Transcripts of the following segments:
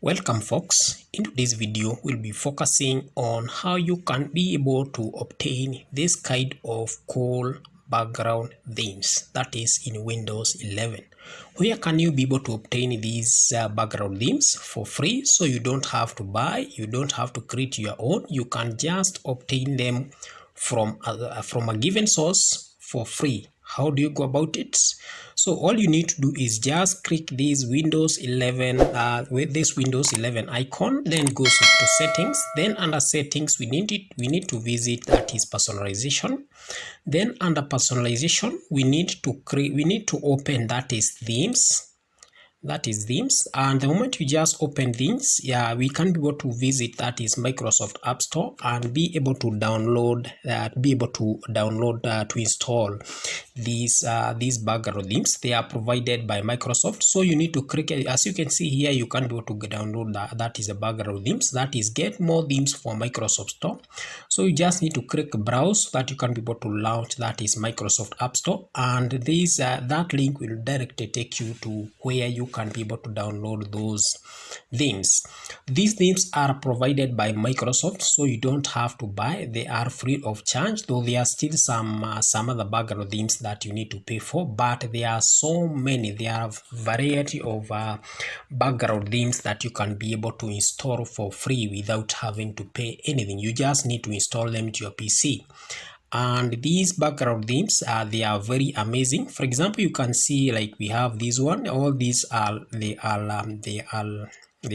Welcome folks. In today's video we'll be focusing on how you can be able to obtain this kind of cool background themes, that is in Windows 11. Where can you be able to obtain these background themes for free? So you don't have to buy, you don't have to create your own, you can just obtain them from a given source for free. How do you go about it? So all you need to do is just click this Windows 11 with this Windows 11 icon, then go to settings. Then under settings we need to visit, that is personalization. Then under personalization we need to open, that is themes. And the moment you just open things, we can be able to visit, that is Microsoft App Store, and be able to download to install these background themes. They are provided by Microsoft, so you need to click, as you can see here, you can be able to download that is the background themes, that is get more themes for Microsoft Store. So you just need to click browse, that you can be able to launch, that is Microsoft App Store, and this that link will directly take you to where you can be able to download those themes. These themes are provided by Microsoft, so you don't have to buy. They are free of charge, though there are still some other background themes that you need to pay for, but there are so many. There are a variety of background themes that you can be able to install for free without having to pay anything. You just need to install them to your PC. And these background themes they are very amazing. For example, you can see, like, we have this one. All these are they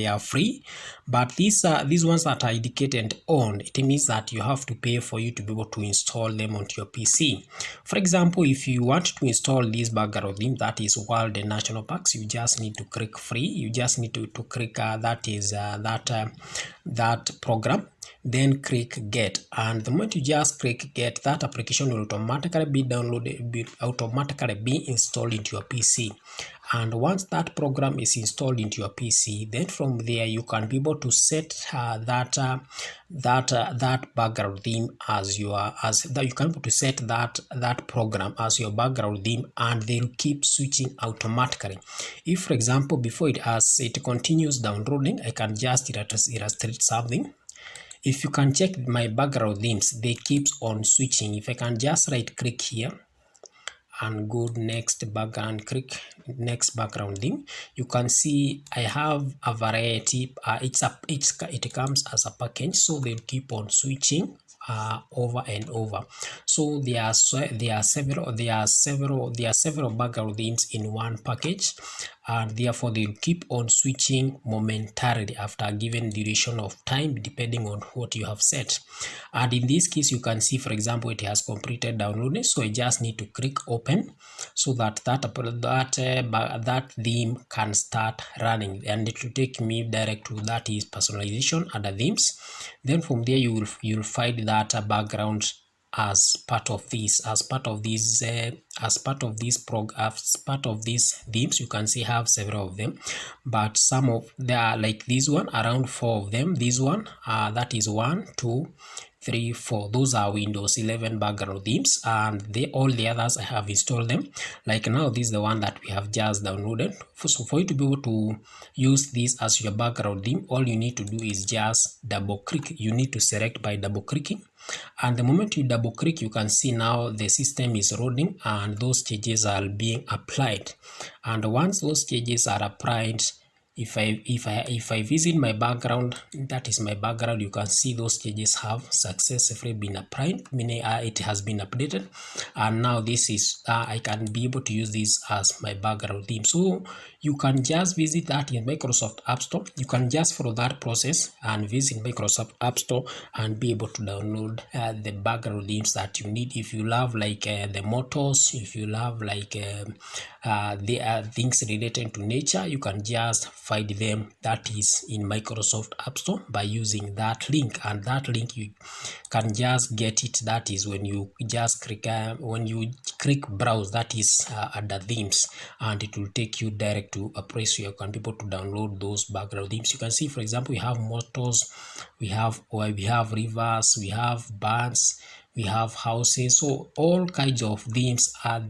are free, but these ones that are indicated on, it means that you have to pay for you to be able to install them onto your PC. For example, if you want to install this background theme, that is World and National Parks, you just need to click free. You just need to click that program, then click get, and the moment you just click get, that application will automatically be downloaded, automatically be installed into your PC. And once that program is installed into your PC, then from there you can be able to set that background theme as you can be able to set that program as your background theme, and they'll keep switching automatically. If, for example, before it continues downloading, I can just illustrate something. If you can check my background themes, they keeps on switching. If I can just right click here and go next background, click next background theme, you can see I have a variety. It comes as a package, so they keep on switching over and over. So there are several background themes in one package, and therefore they keep on switching momentarily after a given duration of time, depending on what you have set. And in this case, you can see, for example, it has completed downloading, so I just need to click open so that that theme can start running, and it will take me direct to, that is personalization under themes. Then from there you will find that background as part of these themes. You can see have several of them, but some of they are like this one, around 4 of them. This one that is 1, 2, 3, 4. Those are Windows 11 background themes, and all the others I have installed them. Like now, this is the one that we have just downloaded. So for you to be able to use this as your background theme, all you need to do is just double click. You need to select by double clicking, and the moment you double click, you can see now the system is loading and those changes are being applied. And once those changes are applied, if I visit my background, that is my background, you can see those changes have successfully been applied, meaning it has been updated, and now this is I can be able to use this as my background theme. So you can just visit that in Microsoft App Store. You can just follow that process and visit Microsoft App Store and be able to download the background themes that you need. If you love like the motors, if you love like the things related to nature, you can just find them, that is in Microsoft App Store, by using that link. And that link you can just get it, that is when you just click browse, that is under themes, and it will take you direct to a place where you can be able to download those background themes. You can see, for example, we have motors, we have rivers, we have birds, we have houses. So all kinds of themes are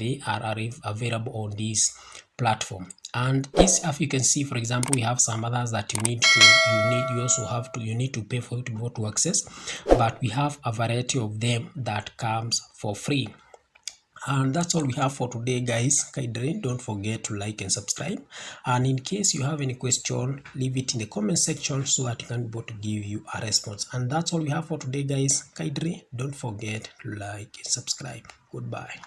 available on this platform. And this, as you can see, for example, we have some others that you need to pay for it to be able to access, but we have a variety of them that comes for free. And that's all we have for today, guys. Kindly don't forget to like and subscribe, and in case you have any question, leave it in the comment section so that I can be able to give you a response. And that's all we have for today, guys. Kindly don't forget to like and subscribe. Goodbye.